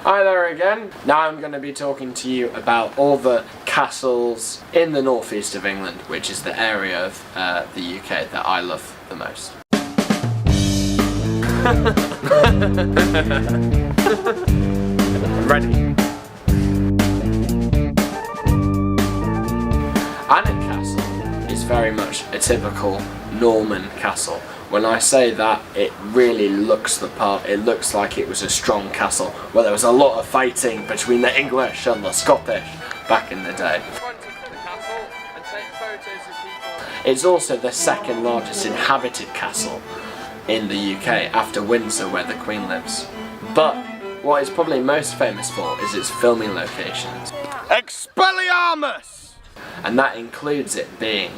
Hi there again. Now I'm going to be talking to you about all the castles in the northeast of England, which is the area of the UK that I love the most. Ready? Annick Castle is very much a typical Norman castle. When I say that, it really looks the part. It looks like it was a strong castle where there was a lot of fighting between the English and the Scottish back in the day. It's also the second largest inhabited castle in the UK after Windsor, where the Queen lives. But what it's probably most famous for is its filming locations. Expelliarmus! And that includes it being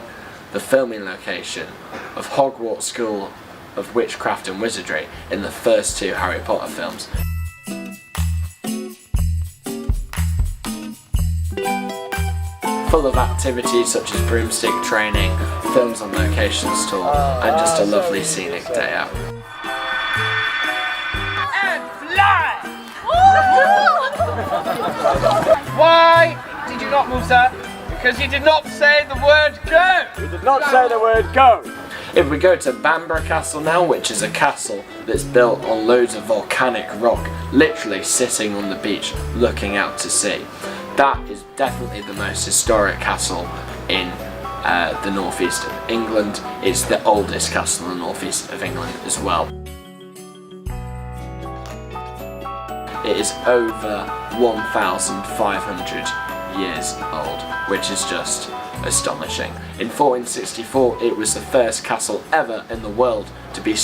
the filming location of Hogwarts School of Witchcraft and Wizardry in the first two Harry Potter films. Full of activities such as broomstick training, films on locations tour, and just a lovely scenic day out. And fly! Why did you not move, sir? Because you did not say the word go! We did not say the word go! If we go to Bamburgh Castle now, which is a castle that's built on loads of volcanic rock, literally sitting on the beach looking out to sea. That is definitely the most historic castle in the northeast of England. It's the oldest castle in the northeast of England as well. It is over 1,500 years old, which is just astonishing. In 1464, it was the first castle ever in the world to be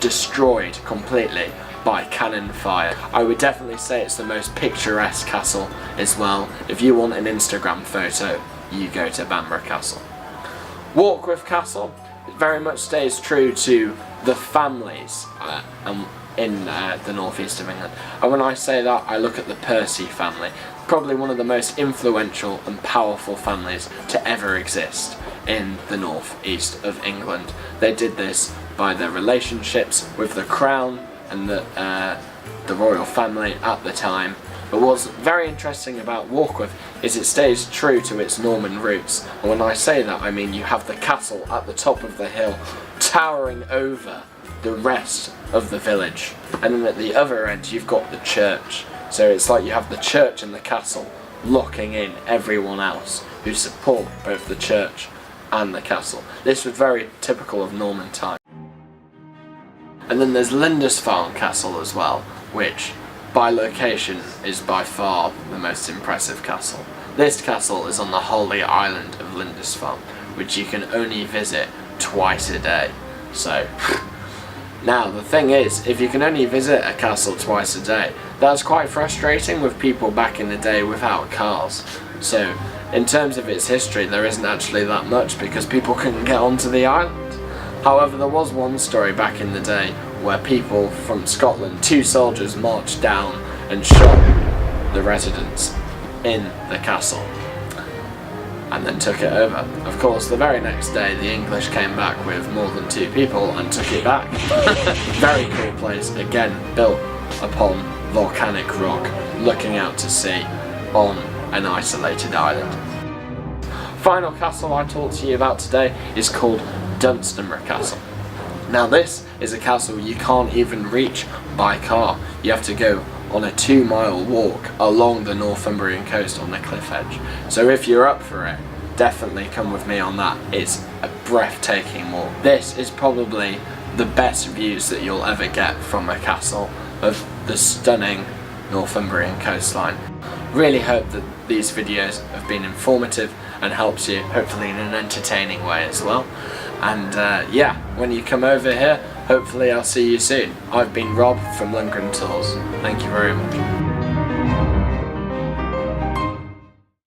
destroyed completely by cannon fire. I would definitely say it's the most picturesque castle as well. If you want an Instagram photo, you go to Bamburgh Castle. Warkworth Castle very much stays true to the families in the northeast of England. And when I say that, I look at the Percy family, probably one of the most influential and powerful families to ever exist in the northeast of England. They did this by their relationships with the crown and the royal family at the time. But what's very interesting about Warkworth is it stays true to its Norman roots. And when I say that, I mean you have the castle at the top of the hill, towering over the rest of the village. And then at the other end, you've got the church. So it's like you have the church and the castle locking in everyone else who support both the church and the castle. This was very typical of Norman time. And then there's Lindisfarne Castle as well, which by location is by far the most impressive castle. This castle is on the holy island of Lindisfarne, which you can only visit twice a day. So now the thing is, if you can only visit a castle twice a day, that's quite frustrating with people back in the day without cars. So in terms of its history, there isn't actually that much because people couldn't get onto the island. However, there was one story back in the day where people from Scotland, 2 soldiers marched down and shot the residents in the castle and then took it over. Of course, the very next day the English came back with more than 2 people and took it back. Very cool place, again built upon volcanic rock, looking out to sea on an isolated island. Final castle I talk to you about today is called Dunstanburgh Castle. Now this is a castle you can't even reach by car. You have to go on a 2-mile walk along the Northumbrian coast on the cliff edge. So if you're up for it, definitely come with me on that. It's a breathtaking walk. This is probably the best views that you'll ever get from a castle of the stunning Northumbrian coastline. Really hope that these videos have been informative and helps you, hopefully in an entertaining way as well. And yeah, when you come over here, hopefully I'll see you soon. I've been Rob from Lundgren Tours. Thank you very much.